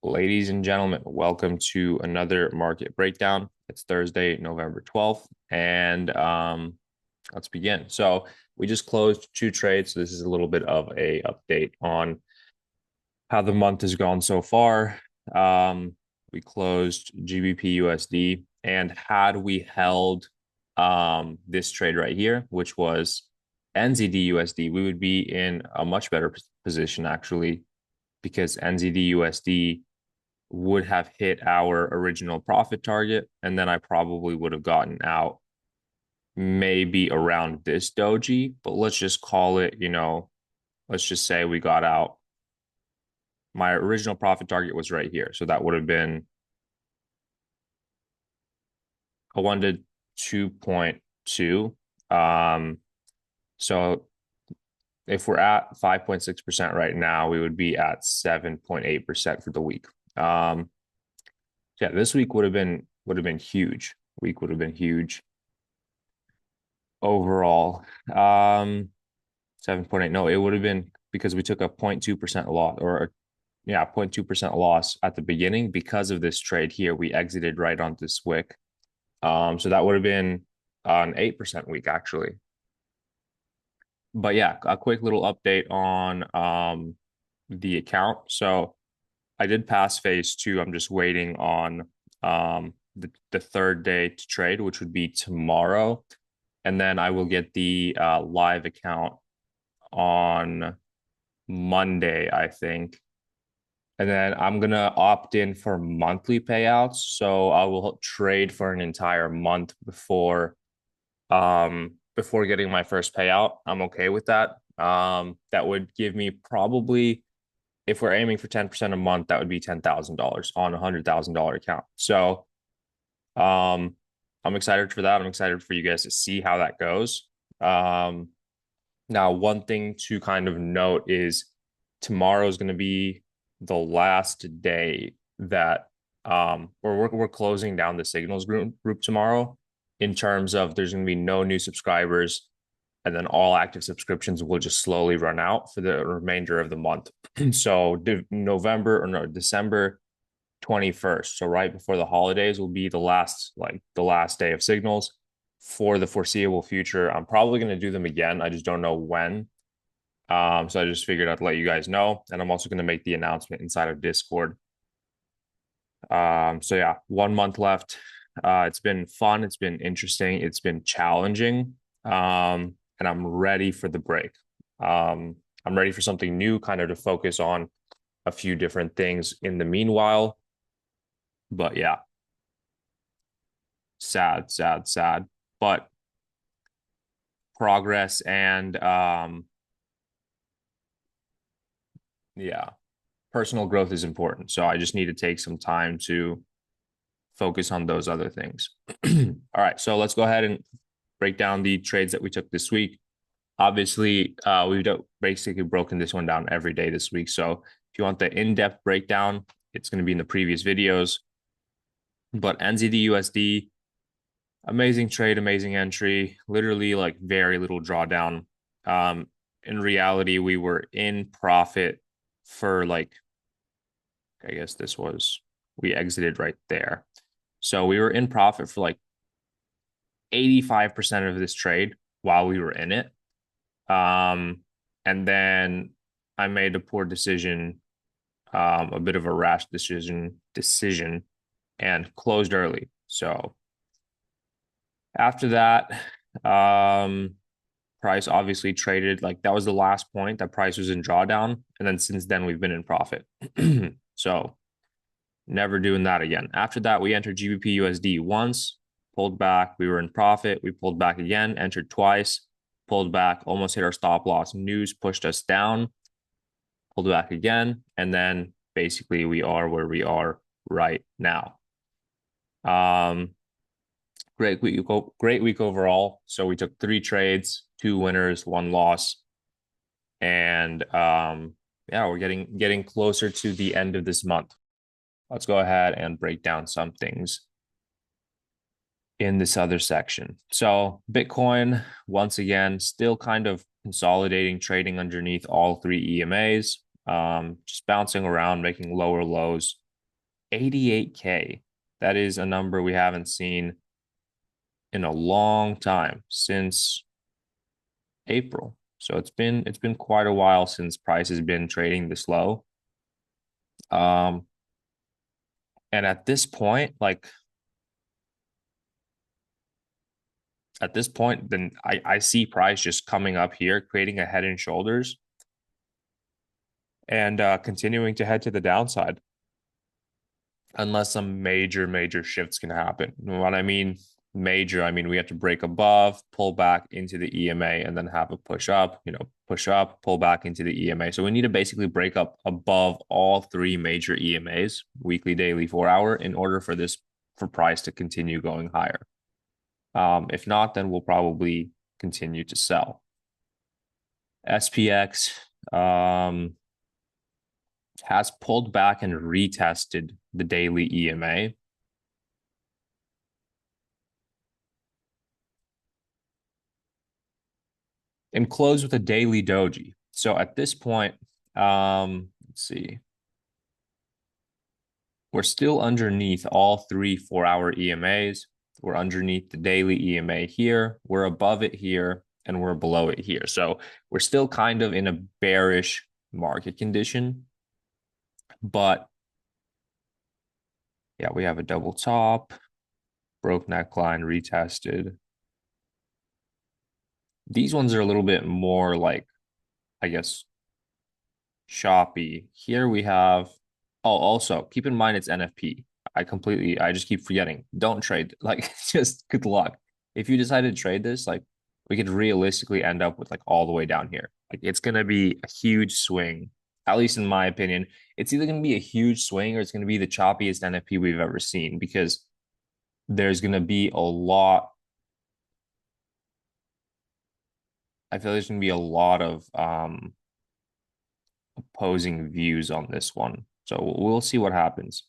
Ladies and gentlemen, welcome to another market breakdown. It's Thursday, November 12th, and let's begin. So we just closed two trades. So this is a little bit of a update on how the month has gone so far. We closed GBP USD, and had we held this trade right here, which was NZD USD, we would be in a much better position actually, because NZD USD would have hit our original profit target, and then I probably would have gotten out maybe around this doji, but let's just call it, let's just say we got out. My original profit target was right here. So that would have been a 1 to 2.2. So if we're at 5.6% right now, we would be at 7.8% for the week. Yeah, this week would have been huge. Week would have been huge overall. 7.8. No, it would have been because we took a 0.2% loss, or yeah, 0.2% loss at the beginning because of this trade here. We exited right on this wick. So that would have been an 8% week actually. But yeah, a quick little update on the account. So I did pass phase two. I'm just waiting on the third day to trade, which would be tomorrow. And then I will get the live account on Monday, I think. And then I'm gonna opt in for monthly payouts. So I will trade for an entire month before getting my first payout. I'm okay with that. That would give me probably, if we're aiming for 10% a month, that would be $10,000 on a $100,000 account. So I'm excited for that. I'm excited for you guys to see how that goes. Now, one thing to kind of note is tomorrow is going to be the last day that we're closing down the signals group tomorrow, in terms of there's going to be no new subscribers, and then all active subscriptions will just slowly run out for the remainder of the month. So November, or no, December 21st, so right before the holidays, will be the last day of signals for the foreseeable future. I'm probably going to do them again. I just don't know when. So I just figured I'd let you guys know. And I'm also going to make the announcement inside of Discord. So yeah, 1 month left. It's been fun. It's been interesting. It's been challenging. And I'm ready for the break. I'm ready for something new, kind of to focus on a few different things in the meanwhile. But yeah, sad, sad, sad. But progress and yeah, personal growth is important. So I just need to take some time to focus on those other things. All right, so let's go ahead and break down the trades that we took this week. Obviously, we've basically broken this one down every day this week. So if you want the in-depth breakdown, it's going to be in the previous videos. But NZD USD, amazing trade, amazing entry, literally like very little drawdown. In reality, we were in profit for I guess we exited right there. So we were in profit for like 85% of this trade while we were in it. And then I made a poor decision, a bit of a rash decision, and closed early. So after that, price obviously traded, like that was the last point that price was in drawdown. And then since then, we've been in profit. So never doing that again. After that, we entered GBP USD once, pulled back. We were in profit. We pulled back again, entered twice, pulled back, almost hit our stop loss. News pushed us down, pulled back again. And then basically we are where we are right now. Great week overall. So we took 3 trades, 2 winners, 1 loss. And yeah, we're getting closer to the end of this month. Let's go ahead and break down some things in this other section. So Bitcoin, once again, still kind of consolidating, trading underneath all 3 EMAs, just bouncing around, making lower lows 88K. That is a number we haven't seen in a long time, since April. So it's been quite a while since price has been trading this low. Um, and at this point, like at this point, then I see price just coming up here, creating a head and shoulders, and continuing to head to the downside unless some major shifts can happen. What I mean major, I mean we have to break above, pull back into the EMA, and then have a push up, push up, pull back into the EMA. So we need to basically break up above all three major EMAs, weekly, daily, 4 hour, in order for price to continue going higher. If not, then we'll probably continue to sell. SPX has pulled back and retested the daily EMA. And close with a daily doji. So at this point, let's see. We're still underneath all three 4 hour EMAs. We're underneath the daily EMA here. We're above it here, and we're below it here. So we're still kind of in a bearish market condition. But yeah, we have a double top, broke neckline, retested. These ones are a little bit more like, I guess, choppy. Here we have, oh, also keep in mind it's NFP. I just keep forgetting. Don't trade. Like, just good luck. If you decide to trade this, like, we could realistically end up with like all the way down here. Like, it's going to be a huge swing, at least in my opinion. It's either going to be a huge swing or it's going to be the choppiest NFP we've ever seen, because there's going to be a lot. I feel there's going to be a lot of opposing views on this one. So we'll see what happens.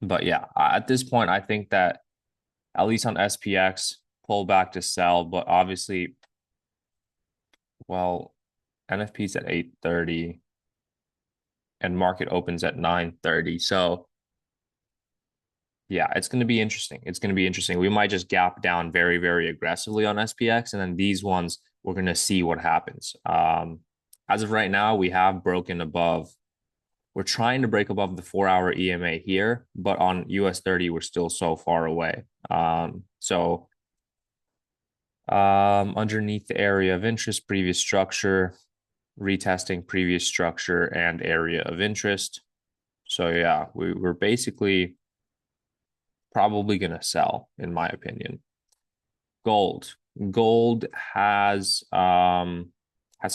But yeah, at this point, I think that at least on SPX, pull back to sell. But obviously, well, NFP's at 8:30 and market opens at 9:30. So yeah, it's going to be interesting. It's going to be interesting. We might just gap down very aggressively on SPX, and then these ones we're going to see what happens. As of right now, we have broken above. We're trying to break above the 4 hour EMA here, but on US 30, we're still so far away. Underneath the area of interest, previous structure, retesting previous structure and area of interest. So yeah, we're basically probably going to sell, in my opinion. Gold has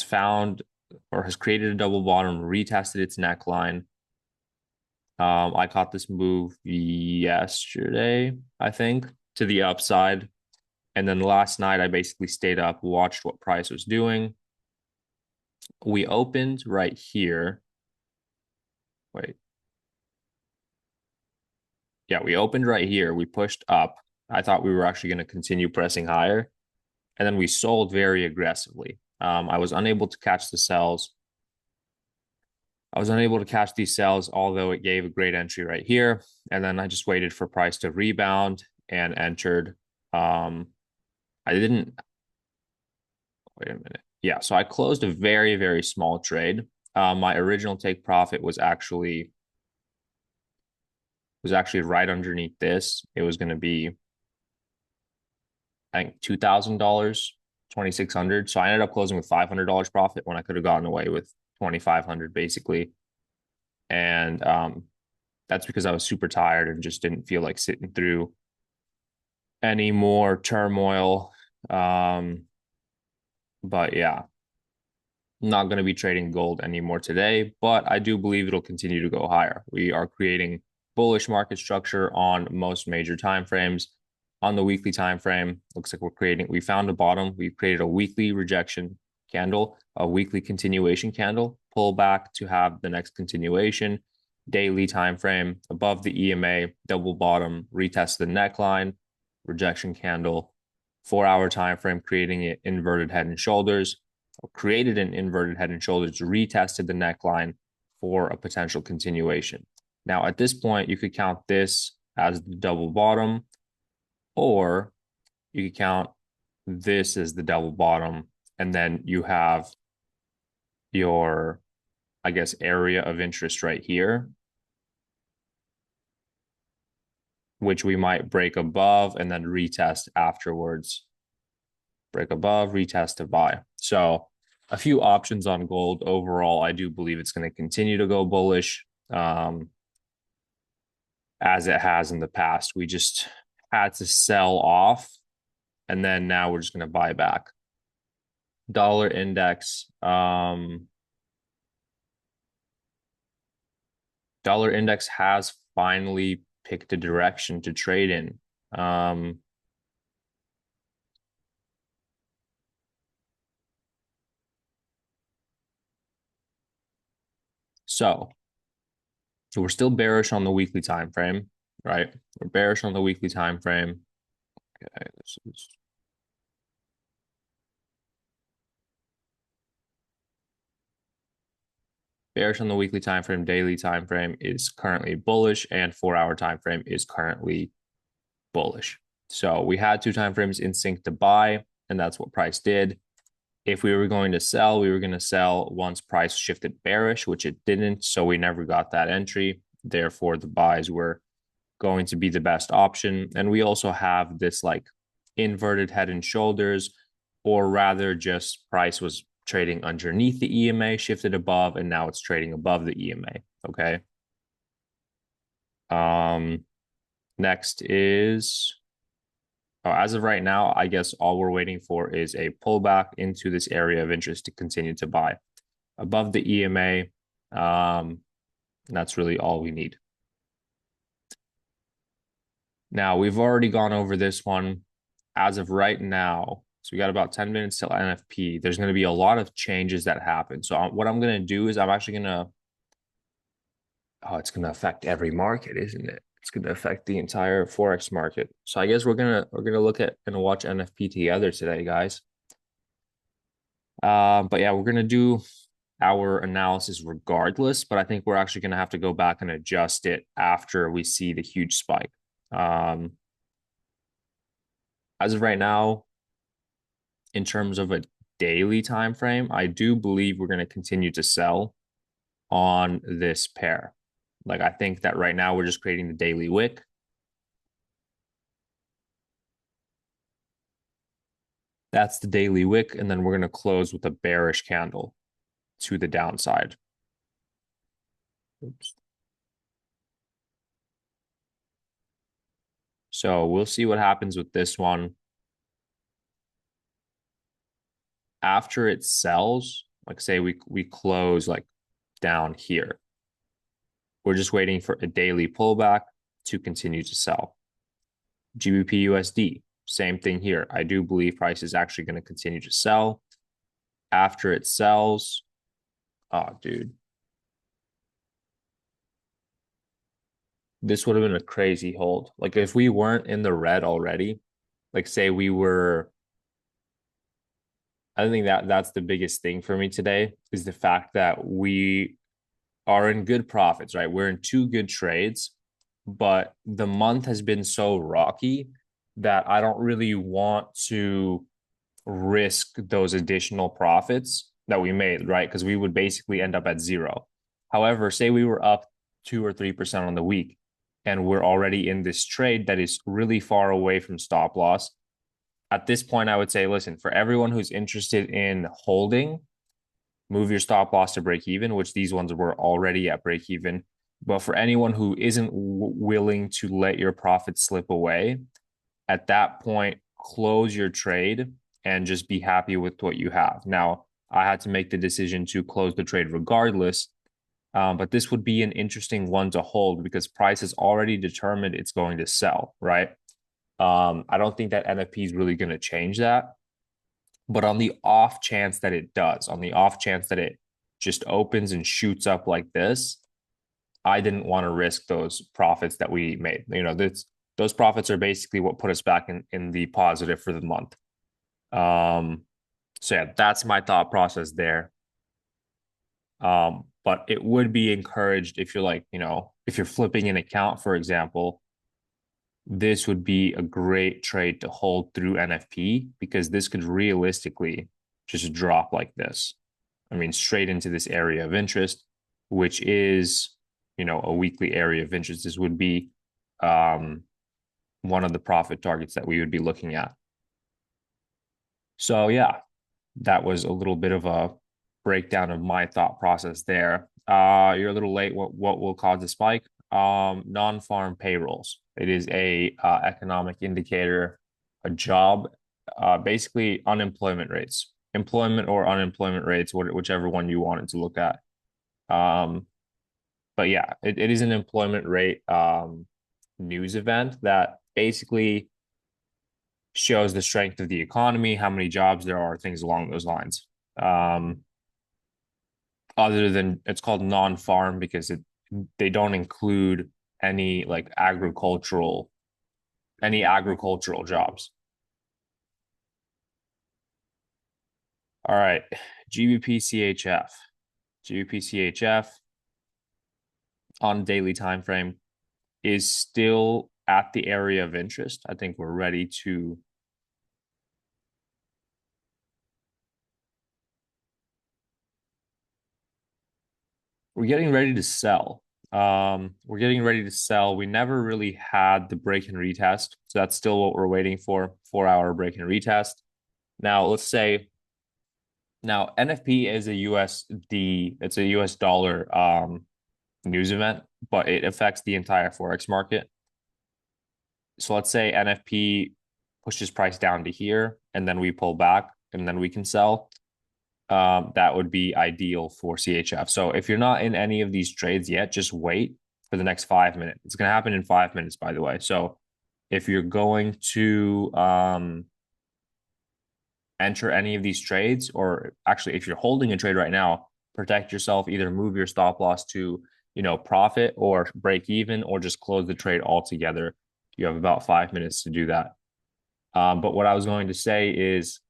found or has created a double bottom, retested its neckline. I caught this move yesterday, I think, to the upside. And then last night, I basically stayed up, watched what price was doing. We opened right here. Wait. Yeah, we opened right here. We pushed up. I thought we were actually going to continue pressing higher. And then we sold very aggressively. I was unable to catch the sells. I was unable to catch these sells, although it gave a great entry right here. And then I just waited for price to rebound and entered. I didn't, wait a minute. Yeah, so I closed a very small trade. My original take profit was actually right underneath this. It was going to be, I think, $2,000, 2,600. So I ended up closing with $500 profit when I could have gotten away with 2,500 basically. And that's because I was super tired and just didn't feel like sitting through any more turmoil. But yeah, not going to be trading gold anymore today, but I do believe it'll continue to go higher. We are creating bullish market structure on most major time frames. On the weekly time frame, looks like we found a bottom. We've created a weekly rejection candle, a weekly continuation candle, pull back to have the next continuation. Daily time frame, above the EMA, double bottom, retest the neckline, rejection candle. 4 hour time frame, creating an inverted head and shoulders, created an inverted head and shoulders, retested the neckline for a potential continuation. Now, at this point, you could count this as the double bottom, or you could count this as the double bottom, and then you have your, I guess, area of interest right here, which we might break above and then retest afterwards. Break above, retest to buy. So a few options on gold. Overall, I do believe it's going to continue to go bullish, as it has in the past. We just had to sell off, and then now we're just going to buy back. Dollar index. Dollar index has finally picked a direction to trade in. So we're still bearish on the weekly time frame, right? We're bearish on the weekly time frame. Okay, this is bearish on the weekly time frame. Daily time frame is currently bullish, and 4-hour time frame is currently bullish. So we had two time frames in sync to buy, and that's what price did. If we were going to sell, we were going to sell once price shifted bearish, which it didn't. So we never got that entry. Therefore, the buys were going to be the best option. And we also have this like inverted head and shoulders, or rather just price was trading underneath the EMA, shifted above, and now it's trading above the EMA. Okay. Next is, oh, as of right now, I guess all we're waiting for is a pullback into this area of interest to continue to buy above the EMA. That's really all we need. Now, we've already gone over this one. As of right now, so we got about 10 minutes till NFP. There's going to be a lot of changes that happen. So what I'm going to do is I'm actually going to, oh, it's going to affect every market, isn't it? It's going to affect the entire Forex market. So I guess we're going to look at and watch NFP together today, guys. But yeah, we're going to do our analysis regardless, but I think we're actually going to have to go back and adjust it after we see the huge spike. As of right now, in terms of a daily time frame, I do believe we're going to continue to sell on this pair. Like, I think that right now we're just creating the daily wick. That's the daily wick, and then we're going to close with a bearish candle to the downside. Oops. So we'll see what happens with this one. After it sells, like say we close like down here, we're just waiting for a daily pullback to continue to sell. GBP USD, same thing here. I do believe price is actually going to continue to sell. After it sells, oh, dude, this would have been a crazy hold. Like if we weren't in the red already, like say we were, I think that that's the biggest thing for me today is the fact that we are in good profits, right? We're in two good trades, but the month has been so rocky that I don't really want to risk those additional profits that we made, right? Because we would basically end up at zero. However, say we were up 2 or 3% on the week and we're already in this trade that is really far away from stop loss. At this point, I would say, listen, for everyone who's interested in holding, move your stop loss to break even, which these ones were already at break even. But for anyone who isn't willing to let your profits slip away, at that point, close your trade and just be happy with what you have. Now, I had to make the decision to close the trade regardless, but this would be an interesting one to hold because price is already determined it's going to sell, right? I don't think that NFP is really going to change that. But on the off chance that it does, on the off chance that it just opens and shoots up like this, I didn't want to risk those profits that we made. You know, those profits are basically what put us back in the positive for the month. So yeah, that's my thought process there. But but it would be encouraged if you're like, if you're flipping an account, for example, this would be a great trade to hold through NFP because this could realistically just drop like this. I mean, straight into this area of interest, which is, a weekly area of interest. This would be one of the profit targets that we would be looking at. So, yeah, that was a little bit of a breakdown of my thought process there. You're a little late. What will cause the spike? Non-farm payrolls. It is a economic indicator, a job, basically unemployment rates, employment or unemployment rates, whichever one you wanted to look at. But yeah, it is an employment rate news event that basically shows the strength of the economy, how many jobs there are, things along those lines. Um, Other than it's called non-farm because they don't include any like agricultural jobs. All right, GBP CHF. GBP CHF on daily time frame is still at the area of interest. I think we're ready to we're getting ready to sell. We're getting ready to sell. We never really had the break and retest, so that's still what we're waiting for. 4 hour break and retest. Now, let's say NFP is a USD, it's a US dollar news event, but it affects the entire Forex market. So let's say NFP pushes price down to here, and then we pull back, and then we can sell. That would be ideal for CHF. So if you're not in any of these trades yet, just wait for the next 5 minutes. It's going to happen in 5 minutes, by the way. So if you're going to enter any of these trades, or actually, if you're holding a trade right now, protect yourself, either move your stop loss to, profit or break even, or just close the trade altogether. You have about 5 minutes to do that. But what I was going to say is,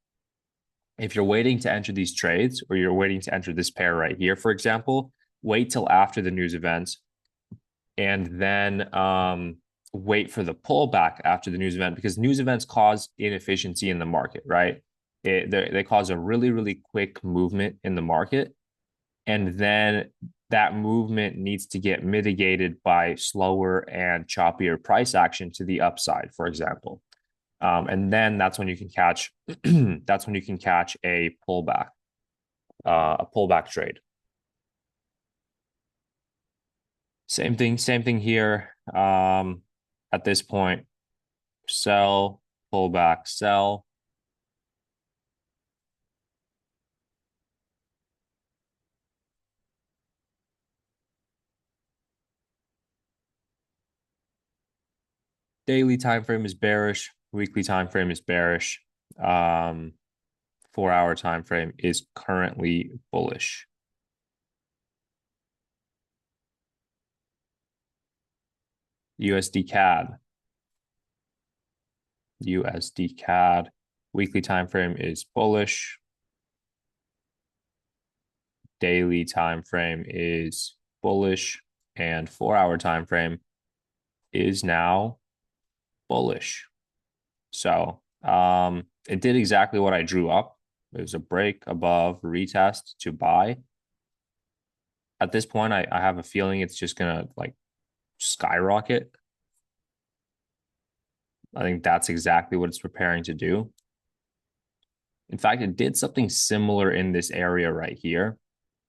if you're waiting to enter these trades or you're waiting to enter this pair right here, for example, wait till after the news events and then wait for the pullback after the news event, because news events cause inefficiency in the market, right? They cause a really, really quick movement in the market. And then that movement needs to get mitigated by slower and choppier price action to the upside, for example. And then that's when you can catch that's when you can catch a pullback trade. Same thing here. At this point, sell, pullback, sell. Daily time frame is bearish. Weekly time frame is bearish. 4 hour time frame is currently bullish. USD CAD. USD CAD. Weekly time frame is bullish. Daily time frame is bullish, and 4 hour time frame is now bullish. So it did exactly what I drew up. It was a break above retest to buy. At this point, I have a feeling it's just gonna like skyrocket. I think that's exactly what it's preparing to do. In fact, it did something similar in this area right here,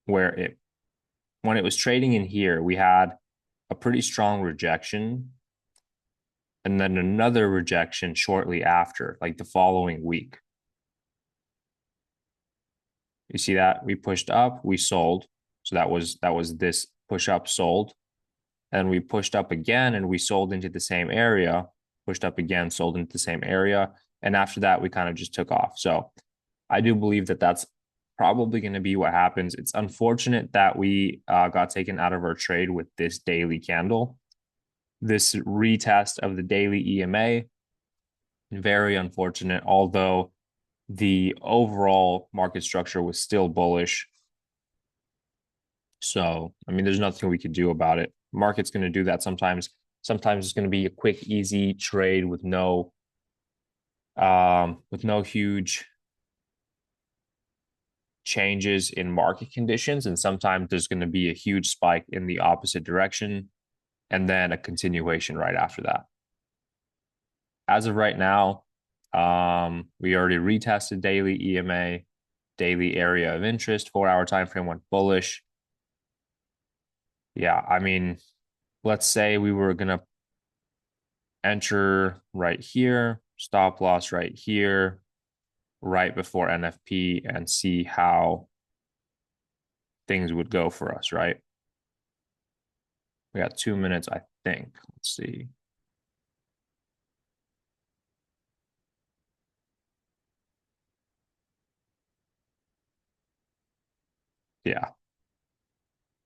where when it was trading in here, we had a pretty strong rejection and then another rejection shortly after, like the following week. You see that? We pushed up, we sold. So that was this push up, sold. And we pushed up again and we sold into the same area, pushed up again, sold into the same area. And after that, we kind of just took off. So I do believe that that's probably going to be what happens. It's unfortunate that we got taken out of our trade with this daily candle. This retest of the daily EMA, very unfortunate, although the overall market structure was still bullish. So, I mean, there's nothing we could do about it. Market's going to do that sometimes. Sometimes it's going to be a quick, easy trade with no huge changes in market conditions. And sometimes there's going to be a huge spike in the opposite direction and then a continuation right after that. As of right now, we already retested daily EMA, daily area of interest, 4 hour time frame went bullish. Yeah, I mean, let's say we were gonna enter right here, stop loss right here, right before NFP, and see how things would go for us, right? We got 2 minutes, I think. Let's see. Yeah,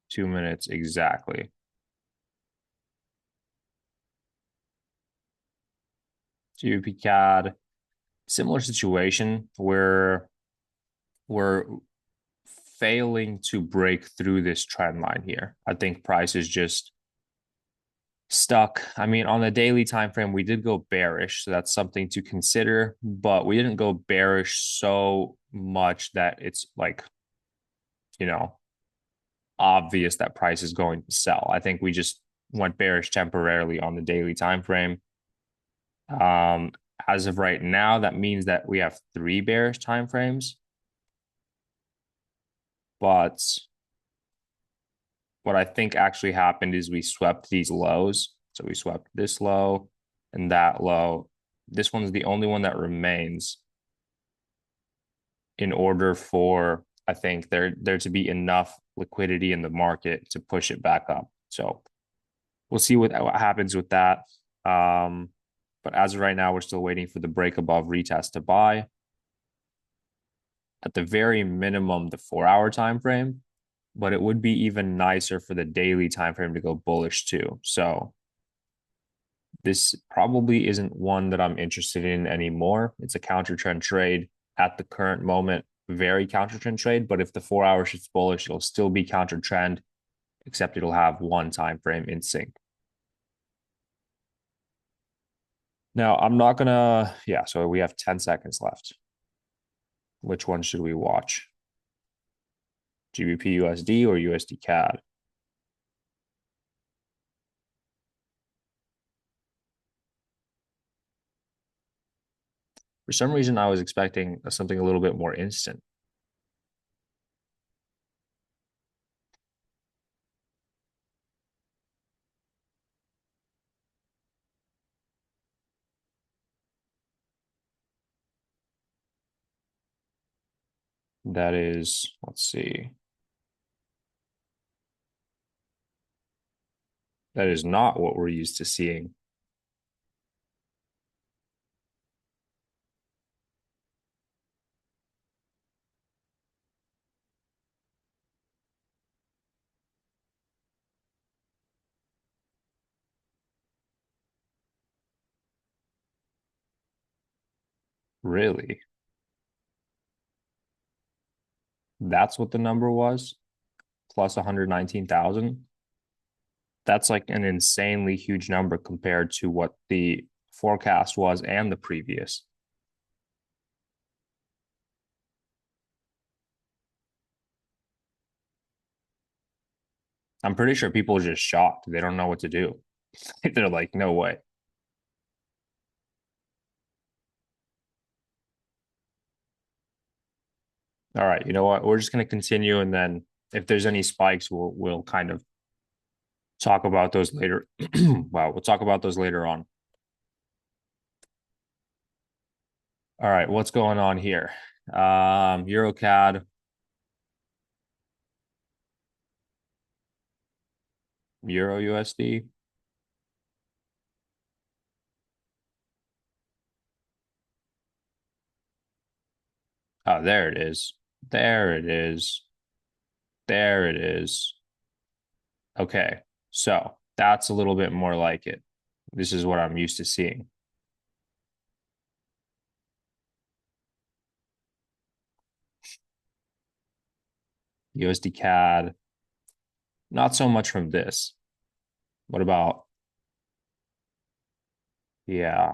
2 minutes exactly. GBP CAD, similar situation where we're failing to break through this trend line here. I think price is just stuck. I mean, on the daily time frame, we did go bearish, so that's something to consider, but we didn't go bearish so much that it's like, you know, obvious that price is going to sell. I think we just went bearish temporarily on the daily time frame. Um, as of right now, that means that we have three bearish time frames, but what I think actually happened is we swept these lows. So we swept this low and that low. This one's the only one that remains in order for, I think, there to be enough liquidity in the market to push it back up. So we'll see what happens with that. But as of right now, we're still waiting for the break above retest to buy. At the very minimum, the 4 hour time frame, but it would be even nicer for the daily time frame to go bullish too. So this probably isn't one that I'm interested in anymore. It's a counter trend trade at the current moment, very counter trend trade. But if the 4 hour shifts bullish, it'll still be counter trend, except it'll have one time frame in sync. Now, I'm not gonna, yeah, so we have 10 seconds left. Which one should we watch? GBP USD or USD CAD? For some reason, I was expecting something a little bit more instant. That is, let's see, that is not what we're used to seeing. Really? That's what the number was? Plus 119,000? That's like an insanely huge number compared to what the forecast was and the previous. I'm pretty sure people are just shocked. They don't know what to do. They're like, no way. All right, you know what? We're just going to continue, and then if there's any spikes, we'll kind of talk about those later. Wow, we'll talk about those later on. All right, what's going on here? EuroCAD, Euro USD. Oh, there it is. There it is. There it is. Okay, so that's a little bit more like it. This is what I'm used to seeing. USD CAD. Not so much from this. What about, yeah,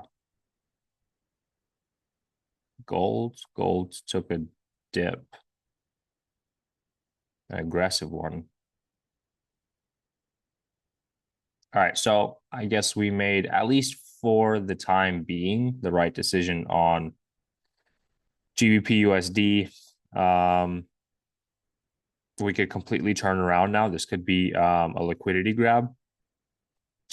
gold? Gold took a dip, an aggressive one. All right, so I guess we made, at least for the time being, the right decision on GBP USD. We could completely turn around now. This could be a liquidity grab,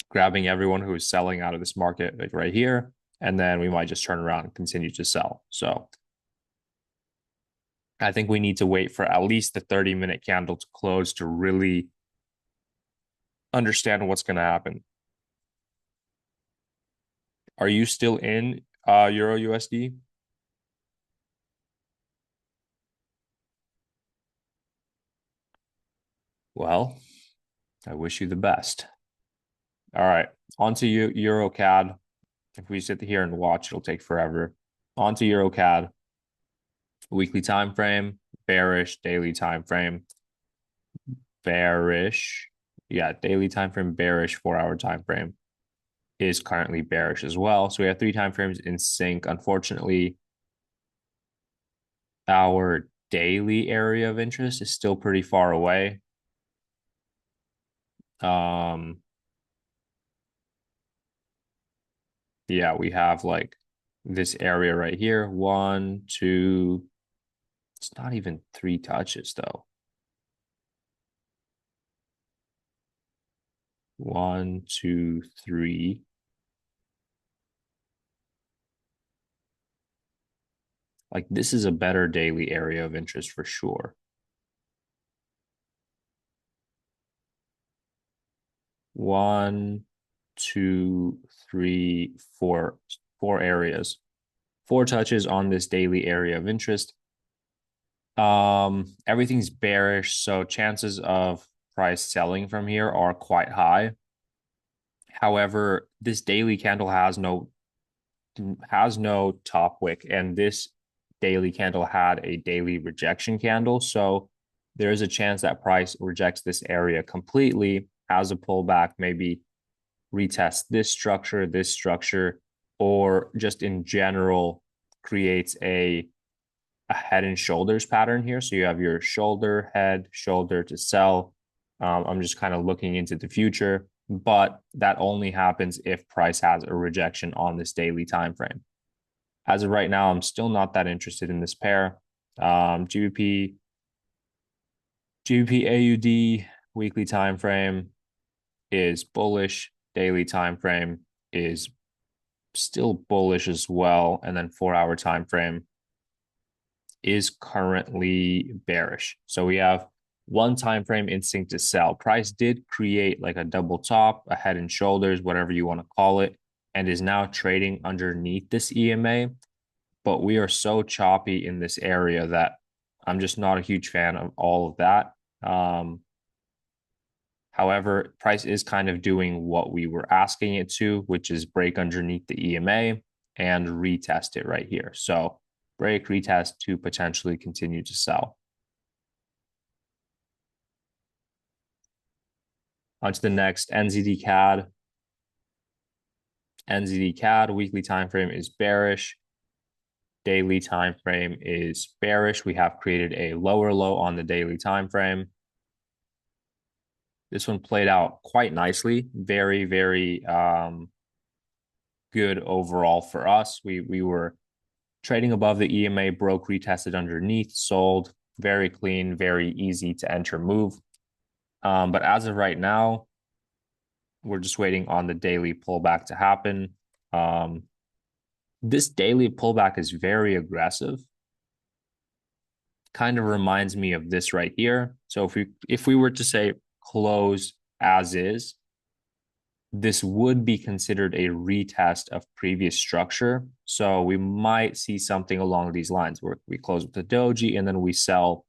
grabbing everyone who is selling out of this market, like right here, and then we might just turn around and continue to sell. So I think we need to wait for at least the 30-minute candle to close to really understand what's going to happen. Are you still in Euro USD? Well, I wish you the best. All right, on to Euro CAD. If we sit here and watch, it'll take forever. On to Euro CAD. Weekly time frame, bearish, daily time frame, bearish. Yeah, daily time frame, bearish, 4 hour time frame is currently bearish as well. So we have three time frames in sync. Unfortunately, our daily area of interest is still pretty far away. Um, yeah, we have like this area right here. One, two, it's not even three touches though. One, two, three. Like this is a better daily area of interest for sure. One, two, three, four, four areas, four touches on this daily area of interest. Everything's bearish, so chances of price selling from here are quite high. However, this daily candle has no top wick, and this daily candle had a daily rejection candle. So there is a chance that price rejects this area completely, has a pullback, maybe retest this structure, or just in general creates a head and shoulders pattern here. So you have your shoulder, head, shoulder to sell. I'm just kind of looking into the future, but that only happens if price has a rejection on this daily time frame. As of right now, I'm still not that interested in this pair. GBP AUD weekly time frame is bullish. Daily time frame is still bullish as well, and then 4 hour time frame is currently bearish. So we have one time frame instinct to sell. Price did create like a double top, a head and shoulders, whatever you want to call it, and is now trading underneath this EMA. But we are so choppy in this area that I'm just not a huge fan of all of that. However, price is kind of doing what we were asking it to, which is break underneath the EMA and retest it right here. So break, retest to potentially continue to sell. On to the next, NZD CAD. NZD CAD weekly time frame is bearish. Daily time frame is bearish. We have created a lower low on the daily time frame. This one played out quite nicely. Very, very good overall for us. We were trading above the EMA, broke, retested underneath, sold. Very clean, very easy to enter move. But as of right now, we're just waiting on the daily pullback to happen. This daily pullback is very aggressive. Kind of reminds me of this right here. So if we were to say close as is, this would be considered a retest of previous structure. So we might see something along these lines where we close with the doji and then we sell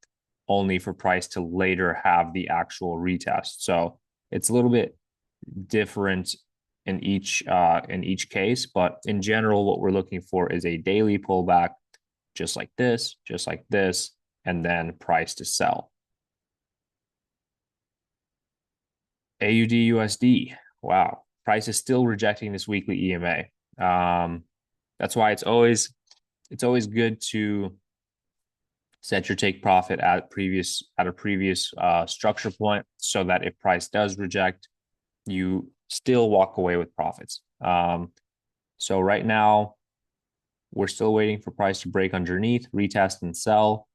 only for price to later have the actual retest. So it's a little bit different in each case, but in general, what we're looking for is a daily pullback, just like this, and then price to sell. AUD USD. Wow. Price is still rejecting this weekly EMA. That's why it's always good to set your take profit at a previous structure point so that if price does reject, you still walk away with profits. So right now we're still waiting for price to break underneath, retest and sell.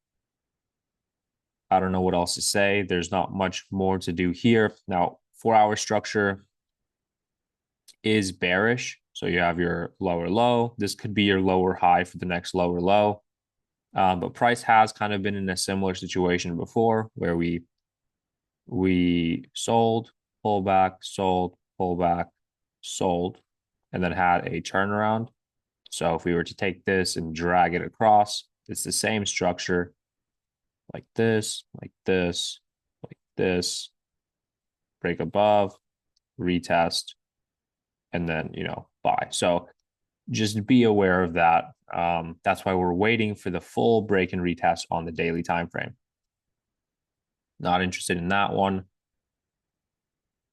I don't know what else to say. There's not much more to do here. Now, 4-hour structure is bearish. So you have your lower low. This could be your lower high for the next lower low. But price has kind of been in a similar situation before where we sold, pull back, sold, pull back, sold, and then had a turnaround. So if we were to take this and drag it across, it's the same structure like this, like this, like this, break above, retest, and then, buy. So just be aware of that. That's why we're waiting for the full break and retest on the daily time frame. Not interested in that one.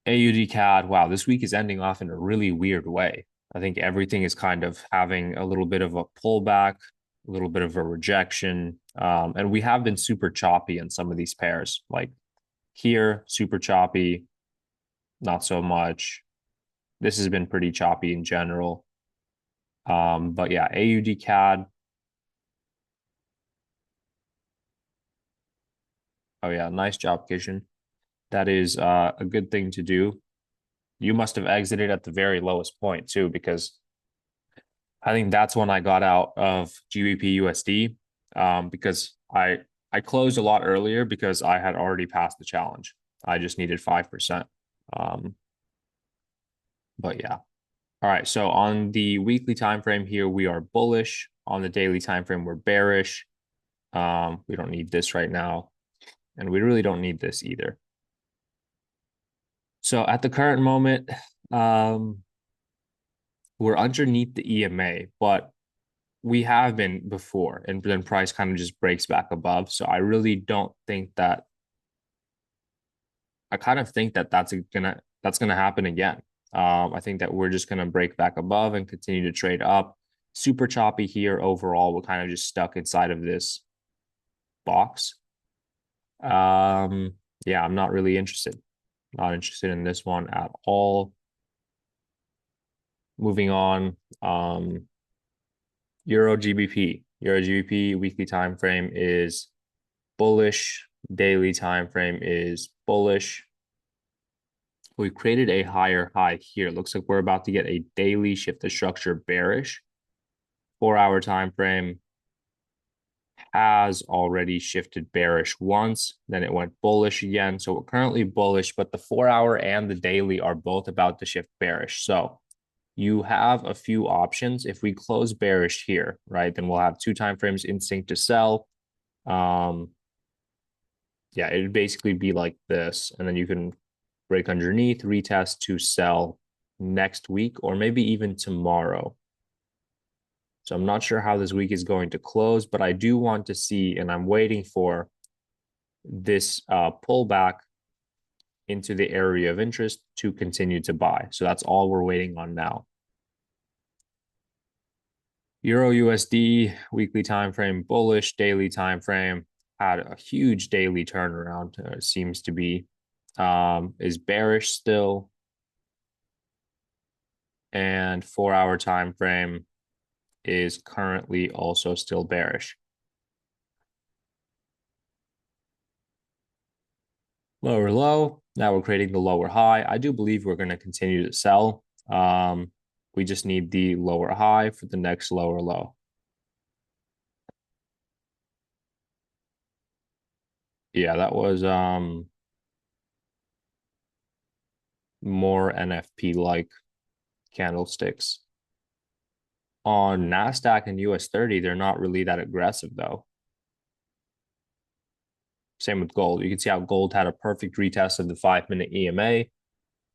AUD CAD. Wow, this week is ending off in a really weird way. I think everything is kind of having a little bit of a pullback, a little bit of a rejection. And we have been super choppy in some of these pairs. Like here, super choppy, not so much. This has been pretty choppy in general. But yeah, AUD CAD. Oh yeah, nice job, Kishan. That is a good thing to do. You must have exited at the very lowest point too, because I think that's when I got out of GBP USD, because I closed a lot earlier because I had already passed the challenge. I just needed 5%. Um, but yeah. All right. So on the weekly time frame here, we are bullish. On the daily time frame, we're bearish. We don't need this right now, and we really don't need this either. So at the current moment, we're underneath the EMA, but we have been before, and then price kind of just breaks back above. So I really don't think that I kind of think that that's gonna happen again. I think that we're just gonna break back above and continue to trade up. Super choppy here overall. We're kind of just stuck inside of this box. Yeah, I'm not really interested. Not interested in this one at all. Moving on. Euro GBP. Euro GBP weekly time frame is bullish. Daily time frame is bullish. We created a higher high here. Looks like we're about to get a daily shift to structure bearish. 4-hour time frame has already shifted bearish once, then it went bullish again. So we're currently bullish, but the 4-hour and the daily are both about to shift bearish. So you have a few options. If we close bearish here, right, then we'll have 2 time frames in sync to sell. Yeah, it would basically be like this, and then you can break underneath, retest to sell next week or maybe even tomorrow. So I'm not sure how this week is going to close, but I do want to see, and I'm waiting for this pullback into the area of interest to continue to buy. So that's all we're waiting on now. Euro USD weekly time frame bullish, daily time frame had a huge daily turnaround. Seems to be is bearish still, and 4-hour time frame is currently also still bearish. Lower low. Now we're creating the lower high. I do believe we're going to continue to sell. We just need the lower high for the next lower low. Yeah, that was more NFP like candlesticks. On NASDAQ and US 30, they're not really that aggressive though. Same with gold. You can see how gold had a perfect retest of the 5-minute EMA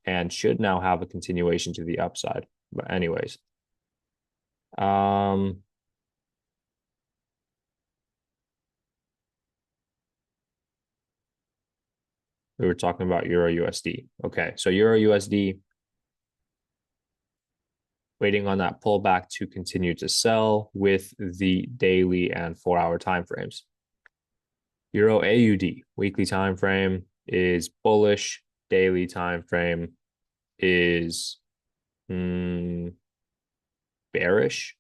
and should now have a continuation to the upside. But anyways, um, We were talking about Euro USD. Okay, so Euro USD waiting on that pullback to continue to sell with the daily and 4-hour timeframes. Euro AUD weekly time frame is bullish, daily time frame is bearish,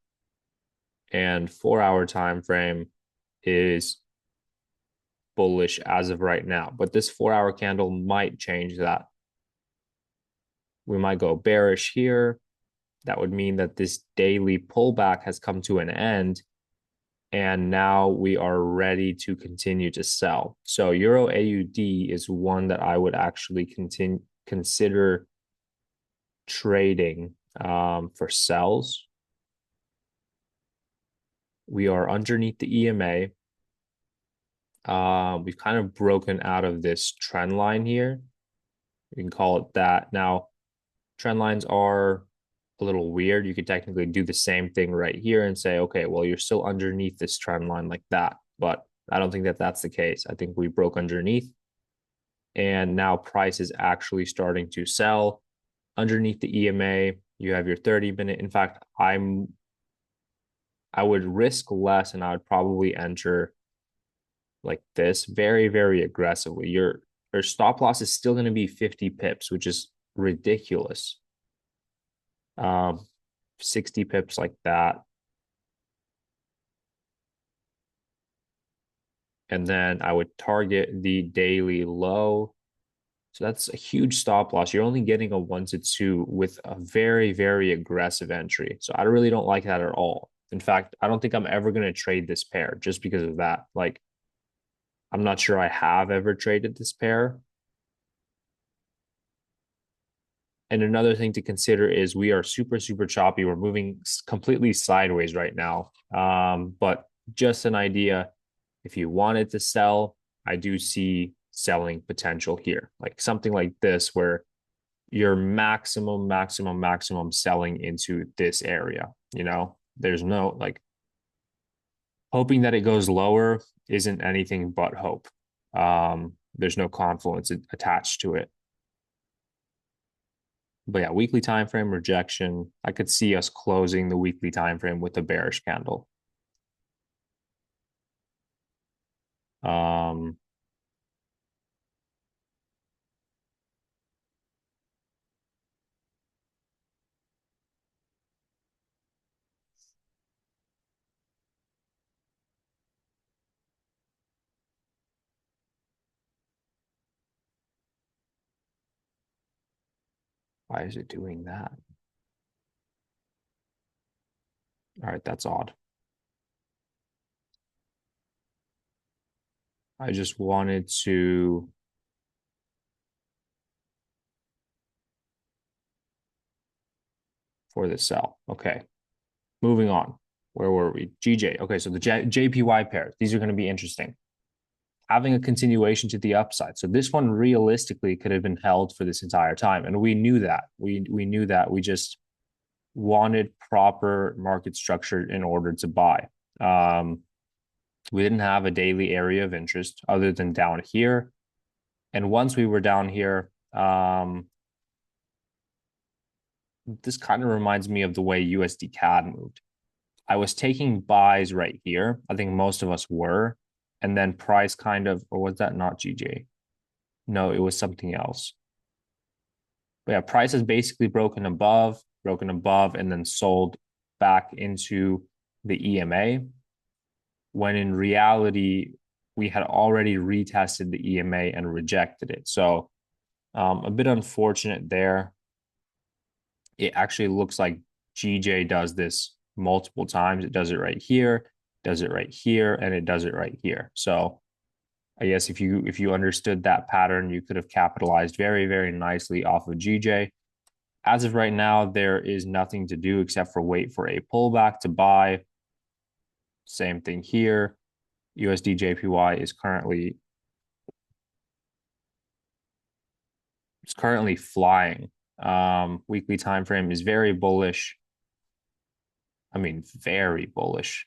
and 4-hour time frame is bullish as of right now. But this 4-hour candle might change that. We might go bearish here. That would mean that this daily pullback has come to an end, and now we are ready to continue to sell. So Euro AUD is one that I would actually consider trading for sells. We are underneath the EMA. We've kind of broken out of this trend line here. You can call it that. Now, trend lines are a little weird. You could technically do the same thing right here and say, okay, well, you're still underneath this trend line like that. But I don't think that that's the case. I think we broke underneath, and now price is actually starting to sell underneath the EMA. You have your 30-minute. In fact, I would risk less, and I would probably enter like this very, very aggressively. Your stop loss is still going to be 50 pips, which is ridiculous. 60 pips like that. And then I would target the daily low. So that's a huge stop loss. You're only getting a 1 to 2 with a very, very aggressive entry. So I really don't like that at all. In fact, I don't think I'm ever going to trade this pair just because of that. Like, I'm not sure I have ever traded this pair. And another thing to consider is we are super, super choppy. We're moving completely sideways right now. But just an idea, if you wanted to sell, I do see selling potential here, like something like this, where you're maximum selling into this area. There's no like hoping that it goes lower isn't anything but hope. There's no confluence attached to it. But yeah, weekly time frame rejection. I could see us closing the weekly time frame with a bearish candle. Um, why is it doing that? All right, that's odd. I just wanted to for the sell. Okay, moving on. Where were we? GJ. Okay, so the JPY pairs. These are going to be interesting. Having a continuation to the upside. So this one realistically could have been held for this entire time, and we knew that. We knew that. We just wanted proper market structure in order to buy. We didn't have a daily area of interest other than down here. And once we were down here, this kind of reminds me of the way USD CAD moved. I was taking buys right here. I think most of us were. And then price kind of, or was that not GJ? No, it was something else. But yeah, price has basically broken above, and then sold back into the EMA, when in reality, we had already retested the EMA and rejected it. So a bit unfortunate there. It actually looks like GJ does this multiple times. It does it right here, does it right here, and it does it right here. So I guess if you understood that pattern, you could have capitalized very, very nicely off of GJ. As of right now, there is nothing to do except for wait for a pullback to buy. Same thing here. USD JPY is currently flying. Weekly time frame is very bullish. I mean, very bullish.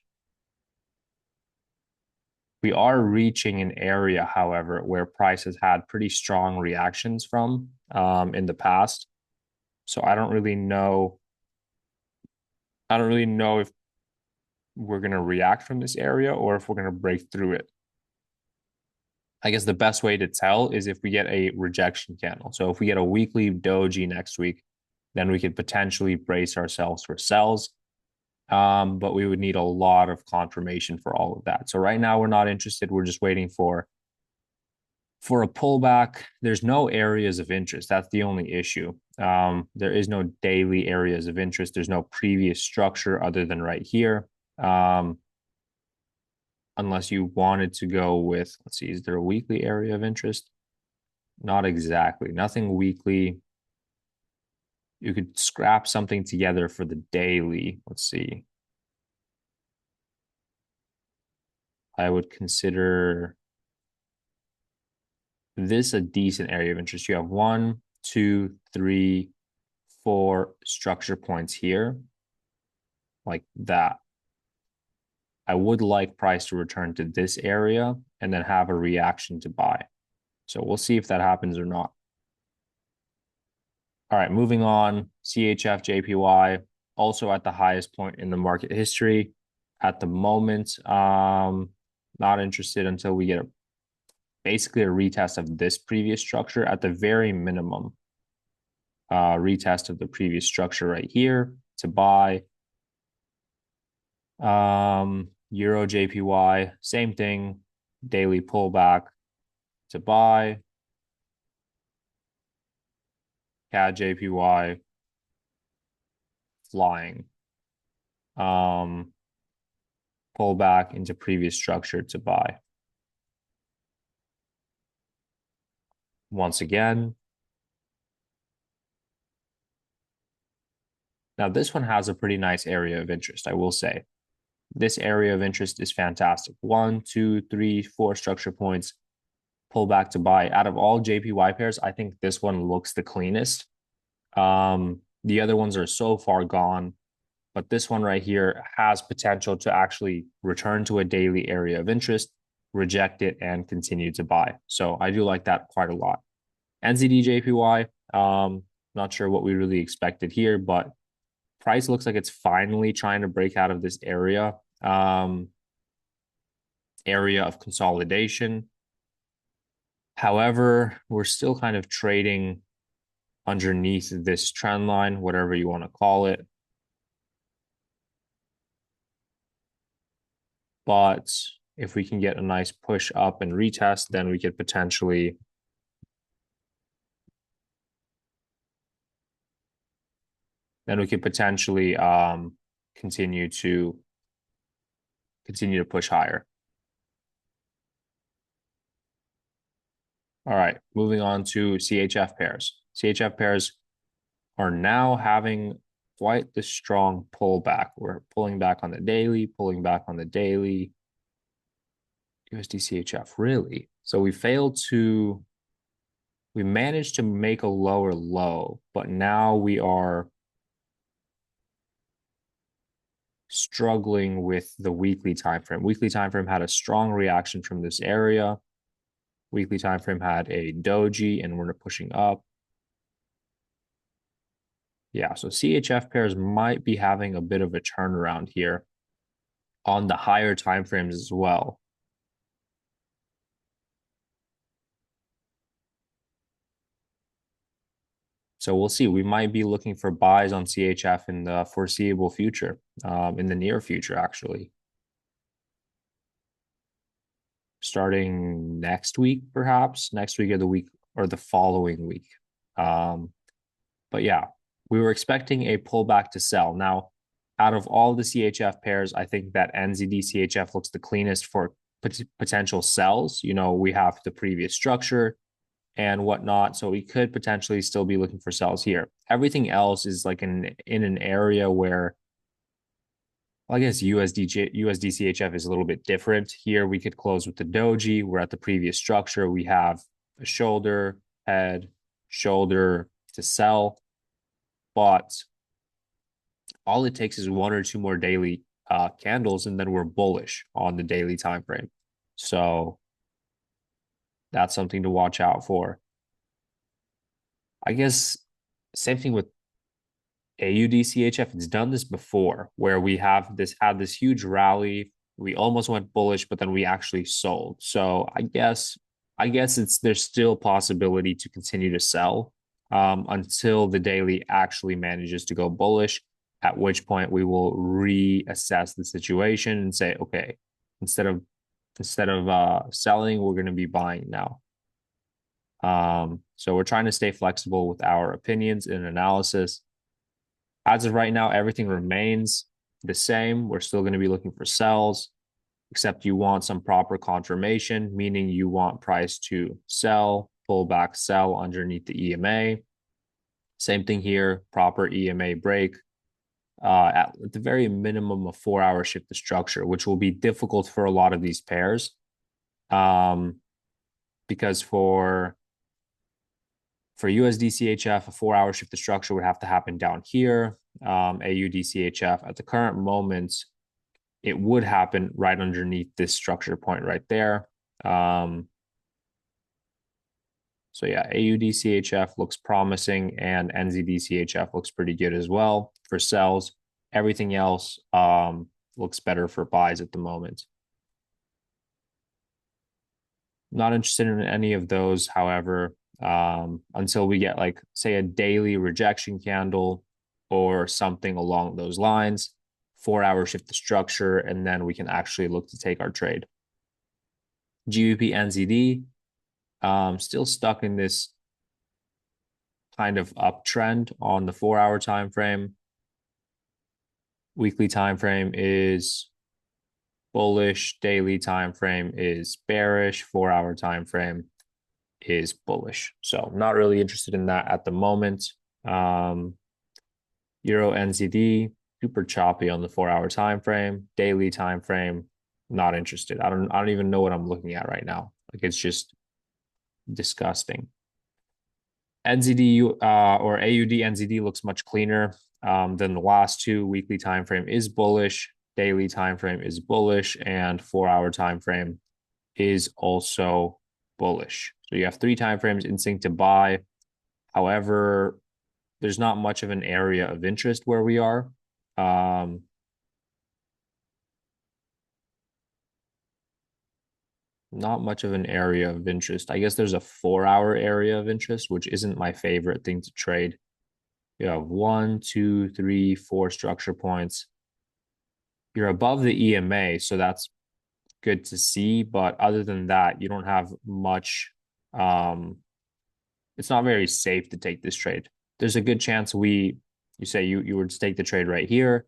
We are reaching an area, however, where price has had pretty strong reactions from in the past. So I don't really know. I don't really know if we're going to react from this area or if we're going to break through it. I guess the best way to tell is if we get a rejection candle. So if we get a weekly doji next week, then we could potentially brace ourselves for sells. But we would need a lot of confirmation for all of that. So right now we're not interested. We're just waiting for a pullback. There's no areas of interest. That's the only issue. There is no daily areas of interest. There's no previous structure other than right here. Unless you wanted to go with, let's see, is there a weekly area of interest? Not exactly. Nothing weekly. You could scrap something together for the daily. Let's see. I would consider this a decent area of interest. You have 1, 2, 3, 4 structure points here, like that. I would like price to return to this area and then have a reaction to buy. So we'll see if that happens or not. All right, moving on. CHF JPY also at the highest point in the market history at the moment. Not interested until we get basically a retest of this previous structure at the very minimum. Retest of the previous structure right here to buy. Euro JPY, same thing. Daily pullback to buy. CAD JPY flying. Pullback into previous structure to buy. Once again. Now, this one has a pretty nice area of interest, I will say. This area of interest is fantastic. 1, 2, 3, 4 structure points, pull back to buy. Out of all JPY pairs, I think this one looks the cleanest. The other ones are so far gone, but this one right here has potential to actually return to a daily area of interest, reject it, and continue to buy. So I do like that quite a lot. NZD JPY, not sure what we really expected here, but price looks like it's finally trying to break out of this area of consolidation. However, we're still kind of trading underneath this trend line, whatever you want to call it. But if we can get a nice push up and retest, then we could potentially continue to push higher. All right, moving on to CHF pairs. CHF pairs are now having quite the strong pullback. We're pulling back on the daily, pulling back on the daily. USD CHF, really? So we managed to make a lower low, but now we are struggling with the weekly time frame. Weekly time frame had a strong reaction from this area. Weekly time frame had a doji and we're pushing up. Yeah, so CHF pairs might be having a bit of a turnaround here on the higher time frames as well. So we'll see. We might be looking for buys on CHF in the foreseeable future, in the near future, actually. Starting next week, perhaps next week or the week or the following week. But yeah, we were expecting a pullback to sell. Now, out of all the CHF pairs, I think that NZD CHF looks the cleanest for potential sells. You know, we have the previous structure and whatnot, so we could potentially still be looking for sells here. Everything else is like in an area where, well, I guess USD CHF is a little bit different. Here we could close with the doji. We're at the previous structure. We have a shoulder, head, shoulder to sell. But all it takes is 1 or 2 more daily candles, and then we're bullish on the daily time frame. So that's something to watch out for. I guess same thing with AUDCHF. It's done this before where we have this had this huge rally. We almost went bullish, but then we actually sold. So I guess it's there's still possibility to continue to sell until the daily actually manages to go bullish, at which point we will reassess the situation and say, okay, instead of selling, we're going to be buying now. So we're trying to stay flexible with our opinions and analysis. As of right now, everything remains the same. We're still going to be looking for sells, except you want some proper confirmation, meaning you want price to sell, pull back, sell underneath the EMA. Same thing here, proper EMA break at the very minimum of 4 hour shift to structure, which will be difficult for a lot of these pairs. Because for USDCHF, a 4 hour shift to structure would have to happen down here. AUDCHF at the current moment, it would happen right underneath this structure point right there. So yeah, AUDCHF looks promising and NZDCHF looks pretty good as well for sells. Everything else looks better for buys at the moment. Not interested in any of those, however, until we get like say a daily rejection candle or something along those lines, 4 hour shift to structure, and then we can actually look to take our trade. GBP NZD, still stuck in this kind of uptrend on the 4 hour time frame. Weekly time frame is bullish, daily time frame is bearish, 4 hour time frame is bullish. So not really interested in that at the moment. Euro NZD, super choppy on the 4 hour time frame. Daily time frame, not interested. I don't even know what I'm looking at right now. Like it's just disgusting. NZD or AUD NZD looks much cleaner than the last two. Weekly time frame is bullish, daily time frame is bullish, and 4 hour time frame is also bullish. So you have three time frames in sync to buy. However, there's not much of an area of interest where we are. Not much of an area of interest. I guess there's a 4 hour area of interest, which isn't my favorite thing to trade. You have 1, 2, 3, 4 structure points. You're above the EMA, so that's good to see. But other than that, you don't have much. It's not very safe to take this trade. There's a good chance you say you were to take the trade right here.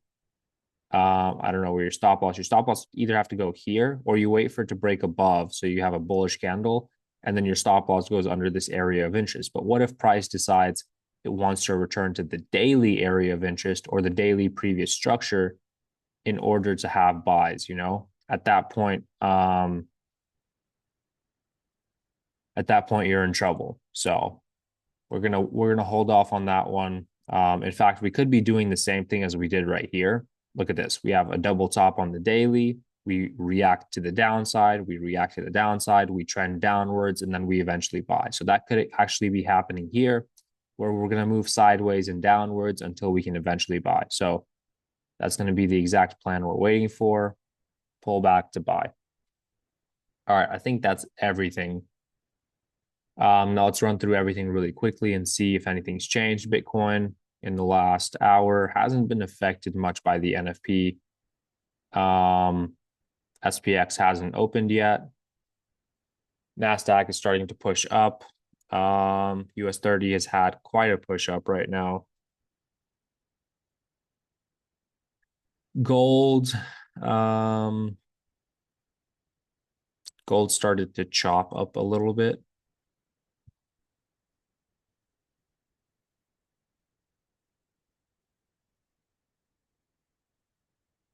I don't know where your stop loss. Your stop loss either have to go here or you wait for it to break above, so you have a bullish candle, and then your stop loss goes under this area of interest. But what if price decides it wants to return to the daily area of interest or the daily previous structure in order to have buys? At that point, you're in trouble. So we're gonna hold off on that one. In fact, we could be doing the same thing as we did right here. Look at this. We have a double top on the daily. We react to the downside. We react to the downside. We trend downwards, and then we eventually buy. So that could actually be happening here, where we're going to move sideways and downwards until we can eventually buy. So that's going to be the exact plan we're waiting for. Pull back to buy. All right, I think that's everything. Now let's run through everything really quickly and see if anything's changed. Bitcoin in the last hour hasn't been affected much by the NFP. SPX hasn't opened yet. NASDAQ is starting to push up. US 30 has had quite a push up right now. Gold, gold started to chop up a little bit.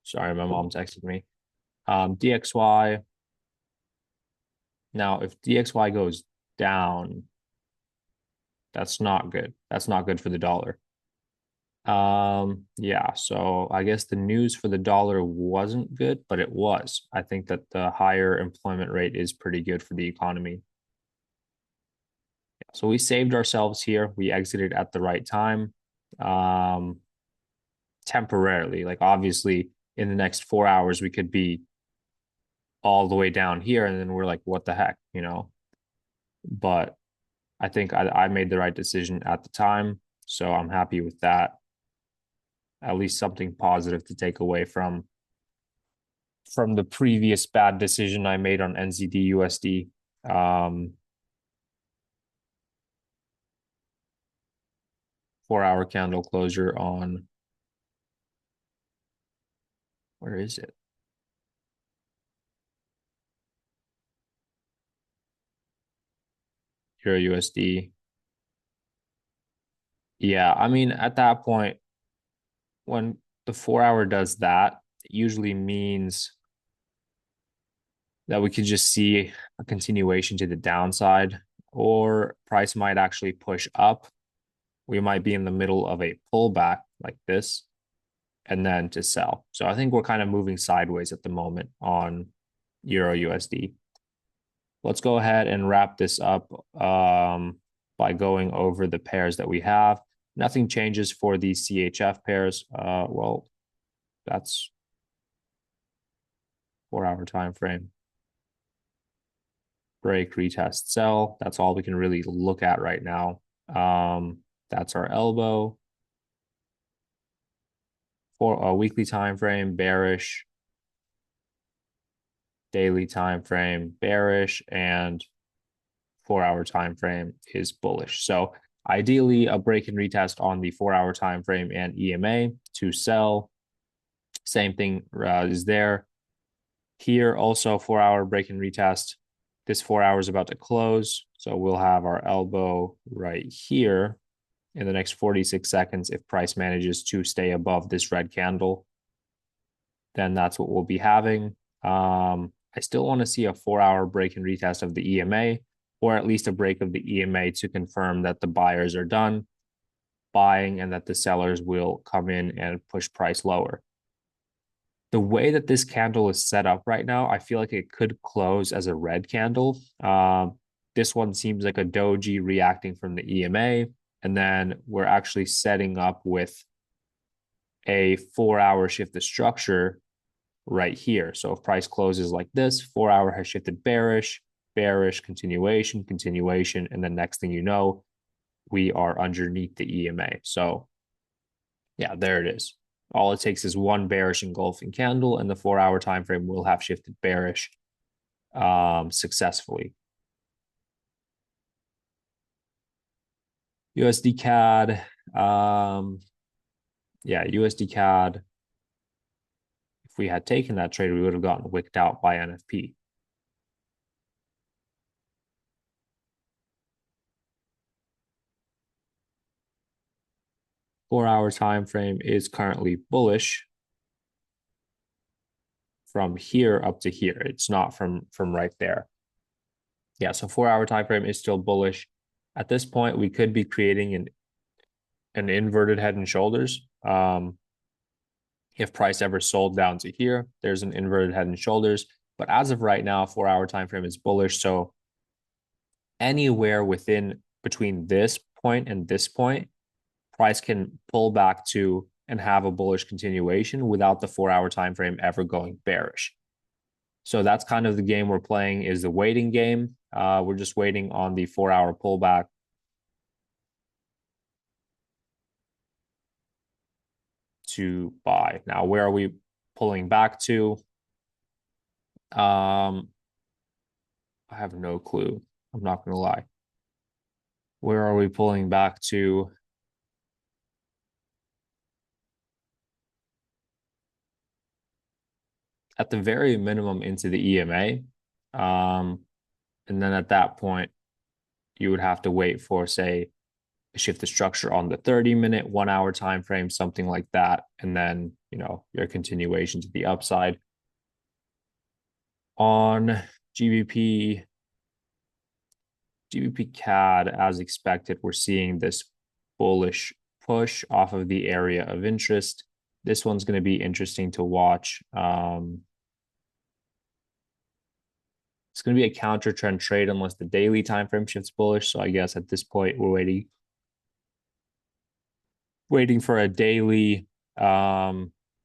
Sorry, my mom texted me. DXY. Now, if DXY goes down, that's not good. That's not good for the dollar. Yeah, so I guess the news for the dollar wasn't good, but it was. I think that the higher employment rate is pretty good for the economy. So we saved ourselves here. We exited at the right time, um, temporarily. Like obviously, in the next 4 hours, we could be all the way down here, and then we're like, what the heck, you know? But I think I made the right decision at the time, so I'm happy with that. At least something positive to take away from the previous bad decision I made on NZD USD. Um, 4 hour candle closure on, where is it? Euro USD. Yeah, I mean, at that point, when the 4 hour does that, it usually means that we could just see a continuation to the downside, or price might actually push up. We might be in the middle of a pullback like this, and then to sell. So I think we're kind of moving sideways at the moment on Euro USD. Let's go ahead and wrap this up by going over the pairs that we have. Nothing changes for the CHF pairs. Well, that's 4 hour time frame. Break, retest, sell. That's all we can really look at right now. That's our elbow. For a weekly time frame, bearish. Daily time frame, bearish, and 4 hour time frame is bullish. So ideally, a break and retest on the 4 hour time frame and EMA to sell. Same thing is there. Here also 4 hour break and retest. This 4 hour is about to close, so we'll have our elbow right here in the next 46 seconds. If price manages to stay above this red candle, then that's what we'll be having. I still want to see a 4 hour break and retest of the EMA, or at least a break of the EMA to confirm that the buyers are done buying and that the sellers will come in and push price lower. The way that this candle is set up right now, I feel like it could close as a red candle. This one seems like a doji reacting from the EMA, and then we're actually setting up with a 4 hour shift of structure right here. So if price closes like this, 4 hour has shifted bearish, bearish, continuation, continuation, and the next thing you know, we are underneath the EMA. So yeah, there it is. All it takes is one bearish engulfing candle, and the 4 hour time frame will have shifted bearish successfully. USD CAD, yeah, USD CAD. If we had taken that trade, we would have gotten wicked out by NFP. 4 hour time frame is currently bullish from here up to here. It's not from right there. Yeah, so 4 hour time frame is still bullish. At this point, we could be creating an inverted head and shoulders. If price ever sold down to here, there's an inverted head and shoulders. But as of right now, 4 hour time frame is bullish. So anywhere within between this point and this point, price can pull back to and have a bullish continuation without the 4 hour time frame ever going bearish. So that's kind of the game we're playing, is the waiting game. We're just waiting on the 4 hour pullback to buy. Now, where are we pulling back to? I have no clue. I'm not going to lie. Where are we pulling back to? At the very minimum into the EMA. And then at that point, you would have to wait for, say, a shift the structure on the 30-minute, 1 hour time frame, something like that. And then, your continuation to the upside. On GBP, GBP CAD, as expected, we're seeing this bullish push off of the area of interest. This one's going to be interesting to watch. It's going to be a counter trend trade unless the daily time frame shifts bullish. So I guess at this point we're waiting for a daily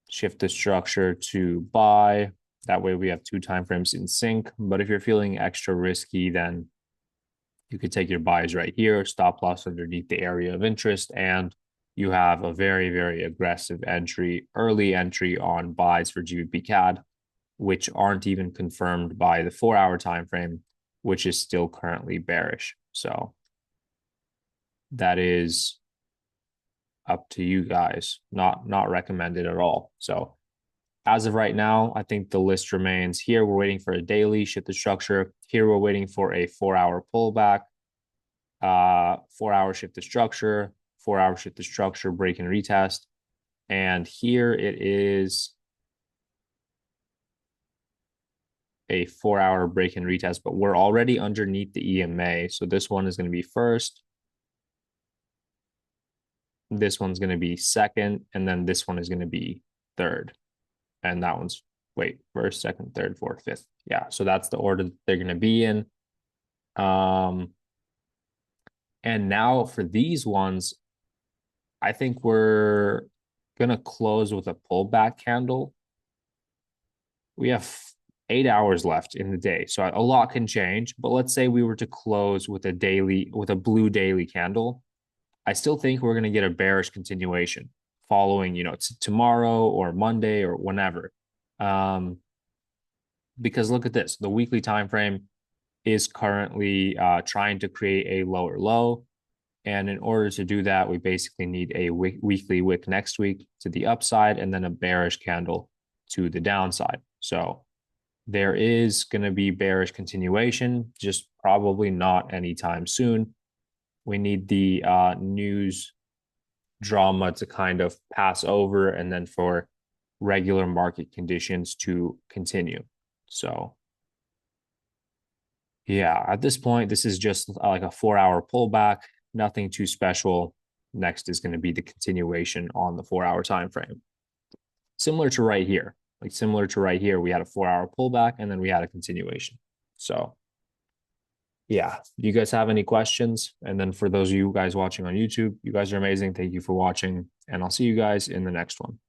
shift the structure to buy. That way we have two time frames in sync. But if you're feeling extra risky, then you could take your buys right here, stop loss underneath the area of interest, and you have a very, very aggressive entry, early entry on buys for GBP CAD, which aren't even confirmed by the 4-hour time frame, which is still currently bearish. So that is up to you guys. Not recommended at all. So as of right now, I think the list remains here. We're waiting for a daily shift the structure. Here we're waiting for a 4-hour pullback. 4-hour shift the structure, 4-hour shift the structure, break and retest. And here it is a 4-hour break and retest, but we're already underneath the EMA. So this one is going to be first. This one's going to be second. And then this one is going to be third. And that one's, first, second, third, fourth, fifth. Yeah. So that's the order that they're going to be in. And now for these ones, I think we're going to close with a pullback candle. We have 8 hours left in the day. So a lot can change, but let's say we were to close with a blue daily candle. I still think we're going to get a bearish continuation following, tomorrow or Monday or whenever. Because look at this, the weekly time frame is currently trying to create a lower low. And in order to do that, we basically need a weekly wick next week to the upside and then a bearish candle to the downside. So there is going to be bearish continuation, just probably not anytime soon. We need the news drama to kind of pass over and then for regular market conditions to continue. So yeah, at this point, this is just like a 4-hour pullback, nothing too special. Next is going to be the continuation on the 4-hour time frame. Similar to right here, we had a 4-hour pullback and then we had a continuation. So yeah, do you guys have any questions? And then for those of you guys watching on YouTube, you guys are amazing. Thank you for watching, and I'll see you guys in the next one.